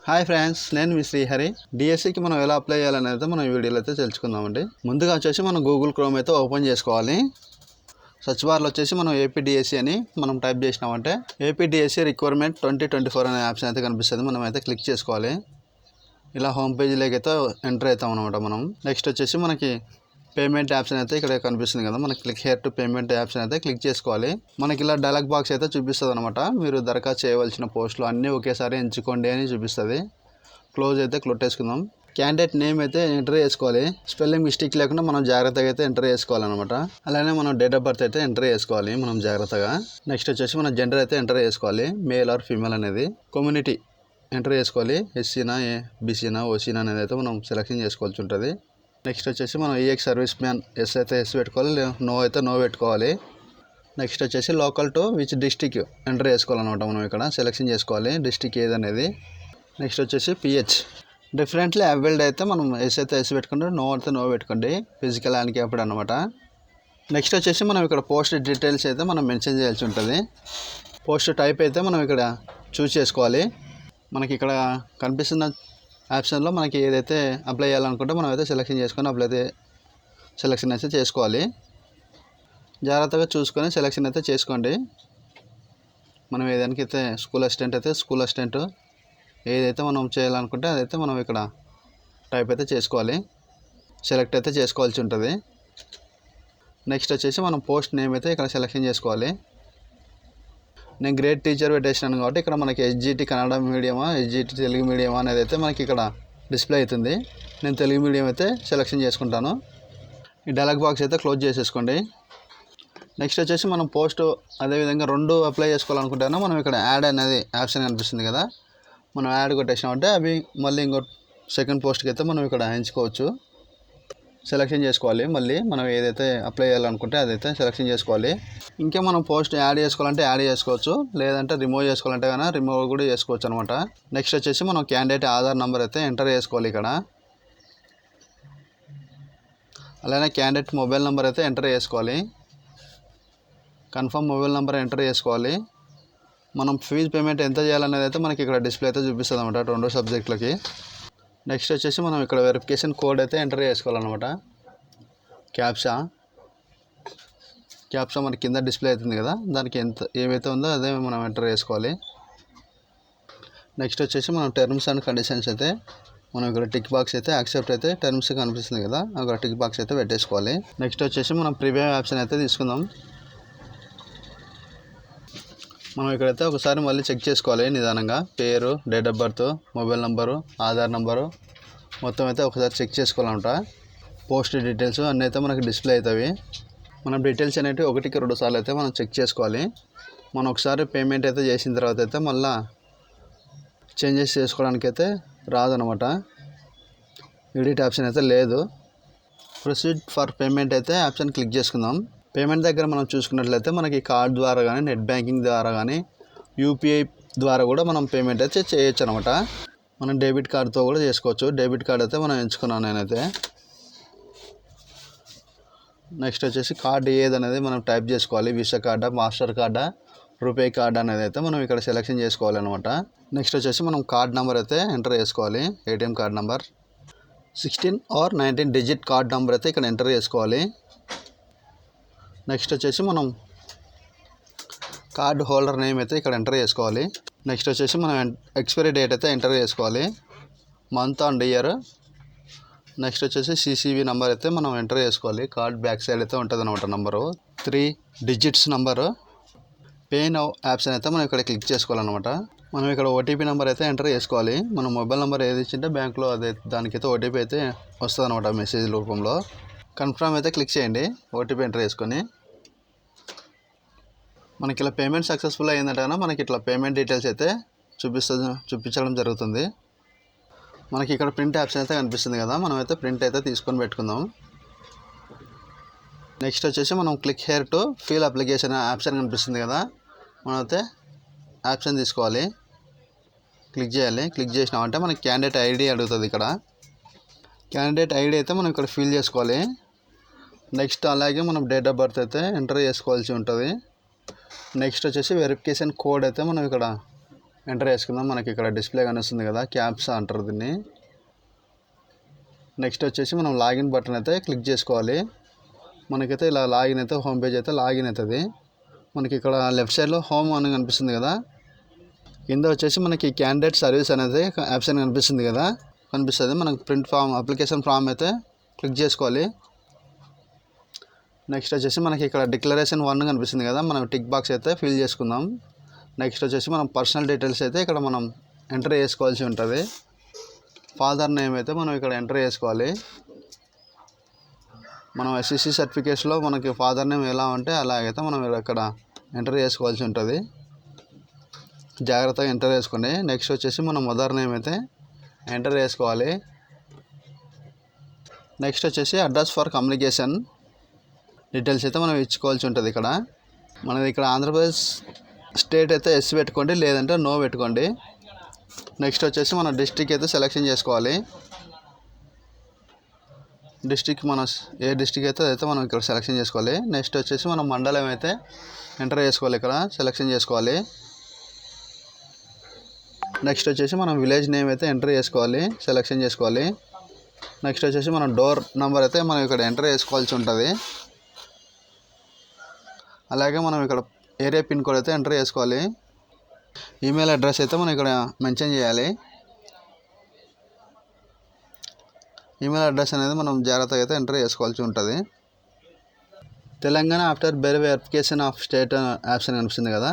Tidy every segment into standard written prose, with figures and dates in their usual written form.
Hi friends, నేను మీ శ్రీహరి. డిఎస్సికి మనం ఎలా అప్లై చేయాలనేది మనం ఈ వీడియోలో అయితే తెలుసుకుందామండి. ముందుగా వచ్చేసి మనం గూగుల్ క్రోమ్ అయితే ఓపెన్ చేసుకోవాలి. సర్చ్ బార్లో వచ్చేసి మనం ఏపీడిఎస్సి అని మనం టైప్ చేసినామంటే ఏపీడిఎస్సి రిక్వైర్మెంట్ 2024 అనే ఆప్షన్ అయితే కనిపిస్తుంది. మనం అయితే క్లిక్ చేసుకోవాలి. ఇలా హోమ్ పేజీలోకి అయితే ఎంటర్ అవుతాం అనమాట. మనం నెక్స్ట్ వచ్చేసి మనకి పేమెంట్ ఆప్షన్ అయితే ఇక్కడ కనిపిస్తుంది కదా, మనకి click here to payment option అయితే క్లిక్ చేసుకోవాలి. మనకి ఇలా డైలాగ్ బాక్స్ అయితే చూపిస్తుంది అనమాట. మీరు దరఖాస్తు చేయవలసిన పోస్టులు అన్నీ ఒకేసారి ఎంచుకోండి అని చూపిస్తుంది. క్లోజ్ అయితే కొట్టేసుకుందాం. క్యాండిడేట్ నేమ్ అయితే ఎంటర్ చేసుకోవాలి. స్పెల్లింగ్ మిస్టేక్ లేకుండా మనం జాగ్రత్తగా అయితే ఎంటర్ చేసుకోవాలన్నమాట. అలానే మనం డేట్ ఆఫ్ బర్త్ అయితే ఎంటర్ చేసుకోవాలి మనం జాగ్రత్తగా. నెక్స్ట్ వచ్చేసి మన జెండర్ అయితే ఎంటర్ చేసుకోవాలి, మేల్ ఆర్ ఫీమేల్ అనేది. కమ్యూనిటీ ఎంటర్ చేసుకోవాలి, ఎస్సీనా బీసీనా ఓసీనా అనేది అయితే మనం సెలెక్షన్ చేసుకోవాల్సి ఉంటుంది. నెక్స్ట్ వచ్చేసి మనం ఈఎక్స్ సర్వీస్ మ్యాన్ ఎస్ అయితే ఎస్ పెట్టుకోవాలి, నో అయితే నో పెట్టుకోవాలి. నెక్స్ట్ వచ్చేసి local to which district enter చేసుకోవాలన్నమాట. మనం ఇక్కడ సెలెక్షన్ చేసుకోవాలి డిస్టిక్ ఏదనేది. నెక్స్ట్ వచ్చేసి పిహెచ్ డిఫరెంట్లీ అబిల్డ్ అయితే మనం ఎస్ అయితే ఎస్ పెట్టుకోండి, నో అయితే నో పెట్టుకోండి, ఫిజికల్ హ్యాండిక్యాప్డ్ అనమాట. నెక్స్ట్ వచ్చేసి మనం ఇక్కడ పోస్ట్ డీటెయిల్స్ అయితే మనం మెన్షన్ చేయాల్సి ఉంటుంది. పోస్ట్ టైప్ అయితే మనం ఇక్కడ చూస్ చేసుకోవాలి. మనకి ఇక్కడ కనిపిస్తున్న ఆప్షన్లో మనకి ఏదైతే అప్లై చేయాలనుకుంటే మనం అయితే సెలెక్షన్ చేసుకొని సెలెక్షన్ అయితే చేసుకోవాలి. జాగ్రత్తగా చూసుకొని సెలెక్షన్ అయితే చేసుకోండి. మనం ఏదానికైతే స్కూల్ అసిస్టెంట్ అయితే స్కూల్ అసిస్టెంట్ ఏదైతే మనం చేయాలనుకుంటే అదైతే మనం ఇక్కడ టైప్ అయితే చేసుకోవాలి, సెలెక్ట్ అయితే చేసుకోవాల్సి ఉంటుంది. నెక్స్ట్ వచ్చేసి మనం పోస్ట్ నేమ్ అయితే ఇక్కడ సెలెక్షన్ చేసుకోవాలి. నేను గ్రేడ్ టీచర్ పెట్టేసినాను కాబట్టి ఇక్కడ మనకి ఎస్జిటి కన్నడ మీడియమా ఎస్జిటి తెలుగు మీడియమా అనేది అయితే మనకి ఇక్కడ డిస్ప్లే అవుతుంది. నేను తెలుగు మీడియం అయితే సెలెక్షన్ చేసుకుంటాను. ఈ డైలాగ్ బాక్స్ అయితే క్లోజ్ చేసేసుకోండి. నెక్స్ట్ వచ్చేసి మనం పోస్ట్ అదేవిధంగా రెండు అప్లై చేసుకోవాలనుకుంటాను. మనం ఇక్కడ యాడ్ అనేది ఆప్షన్ కనిపిస్తుంది కదా, మనం యాడ్ కొట్టేసినామంటే అవి మళ్ళీ ఇంకో సెకండ్ పోస్ట్కి అయితే మనం ఇక్కడ ఎంచుకోవచ్చు, సెలెక్షన్ చేసుకోవాలి. మళ్ళీ మనం ఏదైతే అప్లై చేయాలనుకుంటే అదైతే సెలెక్షన్ చేసుకోవాలి. ఇంకా మనం పోస్ట్ యాడ్ చేసుకోవాలంటే యాడ్ చేసుకోవచ్చు, లేదంటే రిమూవ్ చేసుకోవాలంటే కానీ రిమూవ్ కూడా చేసుకోవచ్చు అనమాట. నెక్స్ట్ వచ్చేసి మనం క్యాండిడేట్ ఆధార్ నెంబర్ అయితే ఎంటర్ చేసుకోవాలి ఇక్కడ. అలానే క్యాండిడేట్ మొబైల్ నెంబర్ అయితే ఎంటర్ చేసుకోవాలి. కన్ఫర్మ్ మొబైల్ నెంబర్ ఎంటర్ చేసుకోవాలి. మనం ఫీజు పేమెంట్ ఎంత చేయాలనేది అయితే మనకి ఇక్కడ డిస్ప్లే అయితే చూపిస్తుంది అనమాట రెండు సబ్జెక్టులకి. నెక్స్ట్ వచ్చేసి మనం ఇక్కడ వెరిఫికేషన్ కోడ్ అయితే ఎంటర్ చేసుకోవాలన్నమాట. క్యాప్చా మనకి కింద డిస్ప్లే అవుతుంది కదా, దానికి ఏమైతే ఉందో అదే మనం ఎంటర్ చేసుకోవాలి. నెక్స్ట్ వచ్చేసి మనం టర్మ్స్ అండ్ కండిషన్స్ అయితే మనం ఇక్కడ టిక్ బాక్స్ అయితే యాక్సెప్ట్ అయితే టర్మ్స్ కనిపిస్తుంది కదా, అక్కడ టిక్ బాక్స్ అయితే పెట్టేసుకోవాలి. నెక్స్ట్ వచ్చేసి మనం ప్రీమియం ఆప్షన్ అయితే తీసుకుందాం. మనం ఇక్కడైతే ఒకసారి మళ్ళీ చెక్ చేసుకోవాలి నిదానంగా. పేరు, date of birth, mobile number, Aadhaar number మొత్తం అయితే ఒకసారి చెక్ చేసుకోవాలంట. పోస్ట్ డీటెయిల్స్ అన్నీ అయితే మనకి డిస్ప్లే అవుతాయి. మనం డీటెయిల్స్ అనేవి 1-2 సార్లు అయితే మనం చెక్ చేసుకోవాలి. మనం ఒకసారి పేమెంట్ అయితే చేసిన తర్వాత అయితే మళ్ళీ చేంజెస్ చేసుకోవడానికి అయితే రాదనమాట. ఎడిట్ ఆప్షన్ అయితే లేదు. ప్రొసీడ్ ఫర్ పేమెంట్ అయితే ఆప్షన్ క్లిక్ చేసుకుందాం. పేమెంట్ దగ్గర మనం చూసుకున్నట్లయితే మనకి కార్డ్ ద్వారా కానీ నెట్ బ్యాంకింగ్ ద్వారా కానీ యూపీఐ ద్వారా కూడా మనం పేమెంట్ అయితే చేయొచ్చు అనమాట. మనం డెబిట్ కార్డ్తో కూడా చేసుకోవచ్చు. డెబిట్ కార్డ్ అయితే మనం ఎంచుకున్నాను నేనైతే. నెక్స్ట్ వచ్చేసి కార్డు ఏదనేది మనం టైప్ చేసుకోవాలి. విసా కార్డా, మాస్టర్ కార్డా, రూపే కార్డ్ అనేది అయితే మనం ఇక్కడ సెలెక్షన్ చేసుకోవాలన్నమాట. నెక్స్ట్ వచ్చేసి మనం కార్డ్ నెంబర్ అయితే ఎంటర్ చేసుకోవాలి. ATM card number 16 or 19 digit card number అయితే ఇక్కడ ఎంటర్ చేసుకోవాలి. నెక్స్ట్ వచ్చేసి మనం కార్డ్ హోల్డర్ నేమ్ అయితే ఇక్కడ ఎంటర్ చేసుకోవాలి. నెక్స్ట్ వచ్చేసి మనం ఎక్స్పైరీ డేట్ అయితే ఎంటర్ చేసుకోవాలి, మంత్ అండ్ ఇయర్. నెక్స్ట్ వచ్చేసి సిసివి నెంబర్ అయితే మనం ఎంటర్ చేసుకోవాలి. కార్డ్ బ్యాక్ సైడ్ అయితే ఉంటుంది అనమాట number, 3 digits number. Pay now option అయితే మనం ఇక్కడ క్లిక్ చేసుకోవాలన్నమాట. మనం ఇక్కడ ఓటీపీ నెంబర్ అయితే ఎంటర్ చేసుకోవాలి. మనం మొబైల్ నెంబర్ ఏది ఇచ్చింటే బ్యాంక్లో అదే దానికైతే ఓటీపీ అయితే వస్తుంది అనమాట మెసేజ్ రూపంలో. కన్ఫర్మ్ అయితే క్లిక్ చేయండి ఓటీపీ ఎంటర్ చేసుకొని. మనకి ఇలా పేమెంట్ సక్సెస్ఫుల్ అయిందంటే మనకి ఇట్లా పేమెంట్ డీటెయిల్స్ అయితే చూపించడం జరుగుతుంది. మనకి ఇక్కడ ప్రింట్ ఆప్షన్ అయితే కనిపిస్తుంది కదా, మనం అయితే ప్రింట్ అయితే తీసుకొని పెట్టుకుందాం. నెక్స్ట్ వచ్చేసి మనం click here to fill application option కనిపిస్తుంది కదా, మనం అయితే ఆప్షన్ తీసుకోవాలి, క్లిక్ చేయాలి. క్లిక్ చేసినామంటే మనకి క్యాండిడేట్ ఐడి అడుగుతుంది. ఇక్కడ క్యాండిడేట్ ఐడి అయితే మనం ఇక్కడ ఫిల్ చేసుకోవాలి. నెక్స్ట్ అలాగే మనం డేట్ ఆఫ్ బర్త్ అయితే ఎంటర్ చేసుకోవాల్సి ఉంటుంది. నెక్స్ట్ వచ్చేసి వెరిఫికేషన్ కోడ్ అయితే మనం ఇక్కడ ఎంటర్ చేసుకుందాం. మనకి ఇక్కడ డిస్ప్లే కనిపిస్తుంది కదా, క్యాప్స్ అంటారు దీన్ని. నెక్స్ట్ వచ్చేసి మనం లాగిన్ బటన్ అయితే క్లిక్ చేసుకోవాలి. మనకైతే ఇలా లాగిన్ అయితే హోమ్ పేజ్ అయితే లాగిన్ అవుతుంది. మనకి ఇక్కడ లెఫ్ట్ సైడ్లో హోమ్ అని కనిపిస్తుంది కదా, కింద వచ్చేసి మనకి క్యాండిడేట్ సర్వీస్ అనేది ఆప్షన్ కనిపిస్తుంది కదా, కనిపిస్తుంది. మనకి ప్రింట్ ఫామ్ అప్లికేషన్ ఫామ్ అయితే క్లిక్ చేసుకోవాలి. నెక్స్ట్ వచ్చేసి మనకి ఇక్కడ డిక్లరేషన్ 1 కనిపిస్తుంది కదా, మనం టిక్ బాక్స్ అయితే ఫిల్ చేసుకుందాం. నెక్స్ట్ వచ్చేసి మనం పర్సనల్ డీటెయిల్స్ అయితే ఇక్కడ మనం ఎంటర్ చేసుకోవాల్సి ఉంటుంది. ఫాదర్ నేమ్ అయితే మనం ఇక్కడ ఎంటర్ చేసుకోవాలి. మనం ఎస్ఎస్సి సర్టిఫికేట్స్లో మనకి ఫాదర్ నేమ్ ఎలా ఉంటే అలాగైతే మనం ఇక్కడ ఎంటర్ చేసుకోవాల్సి ఉంటుంది. జాగ్రత్తగా ఎంటర్ చేసుకోండి. నెక్స్ట్ వచ్చేసి మనం మదర్ నేమ్ అయితే ఎంటర్ చేసుకోవాలి. నెక్స్ట్ వచ్చేసి అడ్రస్ ఫర్ కమ్యూనికేషన్ డీటెయిల్స్ అయితే మనం ఇచ్చుకోవాల్సి ఉంటుంది. ఇక్కడ మనది ఇక్కడ ఆంధ్రప్రదేశ్ స్టేట్ అయితే ఎస్ పెట్టుకోండి, లేదంటే నో పెట్టుకోండి. నెక్స్ట్ వచ్చేసి మన డిస్ట్రిక్ట్ అయితే సెలెక్షన్ చేసుకోవాలి. డిస్ట్రిక్ట్ మన ఏ డిస్ట్రిక్ట్ అయితే అదైతే మనం ఇక్కడ సెలెక్షన్ చేసుకోవాలి. నెక్స్ట్ వచ్చేసి మనం మండలం అయితే ఎంటర్ చేసుకోవాలి, ఇక్కడ సెలెక్షన్ చేసుకోవాలి. నెక్స్ట్ వచ్చేసి మనం విలేజ్ నేమ్ అయితే ఎంటర్ చేసుకోవాలి, సెలెక్షన్ చేసుకోవాలి. నెక్స్ట్ వచ్చేసి మనం డోర్ నెంబర్ అయితే మనం ఇక్కడ ఎంటర్ చేసుకోవాల్సి ఉంటుంది. అలాగే మనం ఇక్కడ ఏరియా పిన్ కోడ్ అయితే ఎంటర్ చేసుకోవాలి. ఈమెయిల్ అడ్రస్ అయితే మనం ఇక్కడ మెన్షన్ చేయాలి. ఈమెయిల్ అడ్రస్ అనేది మనం జాగ్రత్తగా అయితే ఎంటర్ చేసుకోవాల్సి ఉంటుంది. Telangana after verification of state option కనిపిస్తుంది కదా,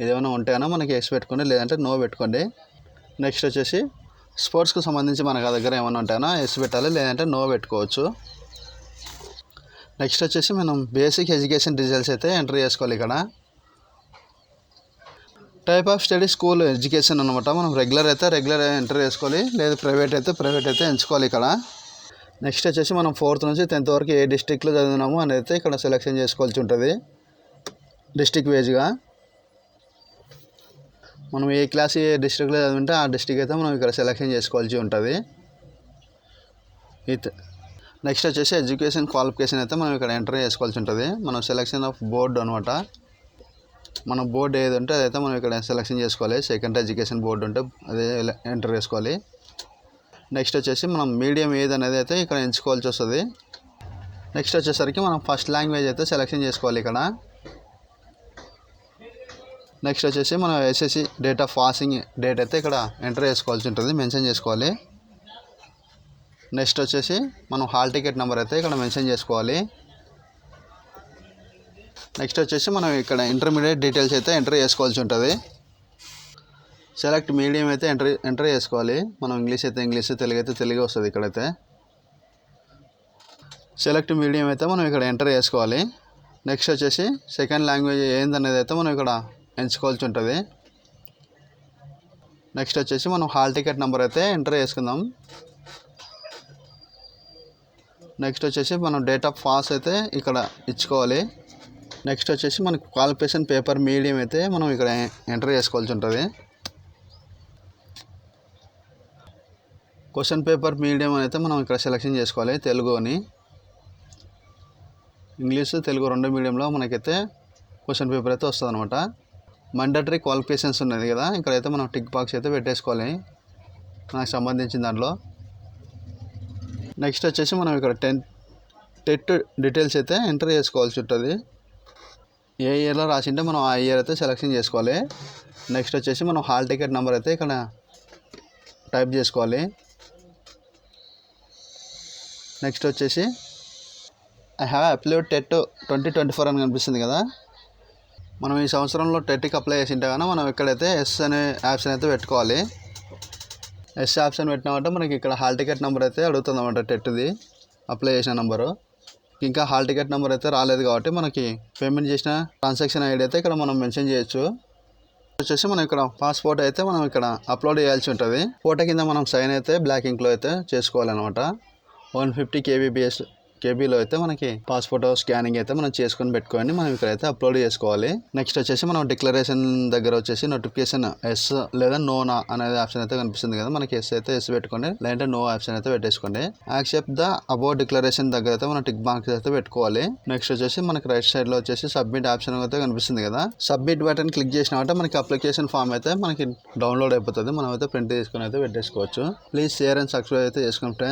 ఏదైనా ఉంటేనో మనకి ఎస్ పెట్టుకోండి, లేదంటే నో పెట్టుకోండి. నెక్స్ట్ వచ్చేసి స్పోర్ట్స్కి సంబంధించి మనకు దగ్గర ఏమైనా ఉంటాయో ఎస్ పెట్టాలి, లేదంటే నో పెట్టుకోవచ్చు. నెక్స్ట్ వచ్చేసి మనం బేసిక్ ఎడ్యుకేషన్ డీటెయిల్స్ అయితే ఎంటర్ చేసుకోవాలి. ఇక్కడ type of study school education అనమాట. మనం రెగ్యులర్ అయితే రెగ్యులర్ ఎంటర్ చేసుకోవాలి, లేదా ప్రైవేట్ అయితే ఎంచుకోవాలి ఇక్కడ. నెక్స్ట్ వచ్చేసి మనం 4th నుంచి 10th వరకు ఏ డిస్ట్రిక్ట్లో చదివినాము అనేది అయితే ఇక్కడ సెలెక్షన్ చేసుకోవాల్సి ఉంటుంది. డిస్ట్రిక్ట్ వైజ్గా మనం ఏ క్లాస్ ఏ డిస్ట్రిక్ట్లో చదివింటే ఆ డిస్ట్రిక్ట్ అయితే మనం ఇక్కడ సెలెక్షన్ చేసుకోవాల్సి ఉంటుంది. నెక్స్ట్ వచ్చేసి ఎడ్యుకేషన్ క్వాలిఫికేషన్ అయితే మనం ఇక్కడ ఎంటర్ చేసుకోవాల్సి ఉంటుంది. మనం సెలెక్షన్ ఆఫ్ బోర్డు అనమాట. మన బోర్డు ఏది ఉంటే అదైతే మనం ఇక్కడ సెలెక్షన్ చేసుకోవాలి. సెకండరీ ఎడ్యుకేషన్ బోర్డు ఉంటే అదే ఎంటర్ చేసుకోవాలి. నెక్స్ట్ వచ్చేసి మనం మీడియం ఏది అనేది అయితే ఇక్కడ ఎంచుకోవాల్సి వస్తుంది. నెక్స్ట్ వచ్చేసరికి మనం ఫస్ట్ లాంగ్వేజ్ అయితే సెలెక్షన్ చేసుకోవాలి ఇక్కడ. నెక్స్ట్ వచ్చేసి మనం SSC date of passing date అయితే ఇక్కడ ఎంటర్ చేసుకోవాల్సి ఉంటుంది, మెన్షన్ చేసుకోవాలి. నెక్స్ట్ వచ్చేసి మనం హాల్ టికెట్ నెంబర్ అయితే ఇక్కడ మెన్షన్ చేసుకోవాలి. నెక్స్ట్ వచ్చేసి మనం ఇక్కడ ఇంటర్మీడియట్ డీటెయిల్స్ అయితే ఎంటర్ చేసుకోవాల్సి ఉంటుంది. సెలెక్ట్ మీడియం అయితే ఎంటర్ చేసుకోవాలి. మనం ఇంగ్లీష్ అయితే ఇంగ్లీష్, తెలుగు అయితే తెలుగు వస్తుంది ఇక్కడైతే. సెలెక్ట్ మీడియం అయితే మనం ఇక్కడ ఎంటర్ చేసుకోవాలి. నెక్స్ట్ వచ్చేసి సెకండ్ లాంగ్వేజ్ ఏందనేది అయితే మనం ఇక్కడ ఎంచుకోవాల్సి ఉంటుంది. నెక్స్ట్ వచ్చేసి మనం హాల్ టికెట్ నెంబర్ అయితే ఎంటర్ చేసుకుందాం. నెక్స్ట్ వచ్చేసి మనం డేట్ ఆఫ్ పాస్ అయితే ఇక్కడ ఇచ్చుకోవాలి. నెక్స్ట్ వచ్చేసి మనకు క్వాలిఫికేషన్ పేపర్ మీడియం అయితే మనం ఇక్కడ ఎంటర్ చేసుకోవాల్సి ఉంటుంది. క్వశ్చన్ పేపర్ మీడియం అయితే మనం ఇక్కడ సెలెక్షన్ చేసుకోవాలి. తెలుగు అని, ఇంగ్లీషు తెలుగు రెండు మీడియంలో మనకైతే క్వశ్చన్ పేపర్ అయితే వస్తుంది అనమాట. మండటరీ క్వాలిఫికేషన్స్ ఉన్నది కదా, ఇక్కడైతే మనం టిక్ బాక్స్ అయితే పెట్టేసుకోవాలి మనకు సంబంధించిన దాంట్లో. నెక్స్ట్ వచ్చేసి మనం ఇక్కడ టెట్ డీటెయిల్స్ అయితే ఎంటర్ చేసుకోవాల్సి ఉంటుంది. ఏ ఇయర్లో రాసింటే మనం ఆ ఇయర్ అయితే సెలెక్షన్ చేసుకోవాలి. నెక్స్ట్ వచ్చేసి మనం హాల్ టికెట్ నెంబర్ అయితే ఇక్కడ టైప్ చేసుకోవాలి. నెక్స్ట్ వచ్చేసి ఐ హ్యావ్ అప్లైడ్ టెట్ 2024 అని కనిపిస్తుంది కదా, మనం ఈ సంవత్సరంలో టెట్కి అప్లై చేసింటే కానీ మనం ఇక్కడైతే ఎస్ అనే ఆప్షన్ అయితే పెట్టుకోవాలి. ఎస్ ఆప్షన్ పెట్టినామంటే మనకి ఇక్కడ హాల్ టికెట్ నెంబర్ అయితే అడుగుతుంది అన్నమాట, టెట్ది అప్లై చేసిన నెంబరు. ఇంకా హాల్ టికెట్ నెంబర్ అయితే రాలేదు కాబట్టి మనకి పేమెంట్ చేసిన ట్రాన్సాక్షన్ ఐడి అయితే ఇక్కడ మనం మెన్షన్ చేయొచ్చు. వచ్చేసి మనం ఇక్కడ పాస్పోర్ట్ అయితే మనం ఇక్కడ అప్లోడ్ చేయాల్సి ఉంటుంది. ఫోటో కింద మనం సైన్ అయితే బ్లాక్ ఇంక్లో అయితే చేసుకోవాలన్నమాట. 150 కేబీలో అయితే మనకి పాస్పోర్ట్ స్కానింగ్ అయితే మనం చేసుకొని పెట్టుకొని మనం ఇక్కడైతే అప్లోడ్ చేసుకోవాలి. నెక్స్ట్ వచ్చేసి మనం డిక్లరేషన్ దగ్గర వచ్చేసి నోటిఫికేషన్ ఎస్ లేదా నో నా అనేది ఆప్షన్ అయితే కనిపిస్తుంది కదా, మనకి ఎస్ అయితే ఎస్ పెట్టుకోండి, లేదంటే నో ఆప్షన్ అయితే పెట్టేసుకోండి. యాక్సెప్ట్ ద అబౌట్ డిక్లరేషన్ దగ్గర అయితే మనం టిక్ మార్క్స్ అయితే పెట్టుకోవాలి. నెక్స్ట్ వచ్చేసి మనకి రైట్ సైడ్ లో వచ్చేసి సబ్మిట్ ఆప్షన్ అయితే కనిపిస్తుంది కదా, సబ్మిట్ బటన్ క్లిక్ చేసినామంటే మనకి అప్లికేషన్ ఫామ్ అయితే మనకి డౌన్లోడ్ అయిపోతుంది. మనం అయితే ప్రింట్ తీసుకొని అయితే పెట్టేసుకోవచ్చు. ప్లీజ్ షేర్ అండ్ సబ్స్క్రైబ్ అయితే చేసుకోండి ఫ్రెండ్స్.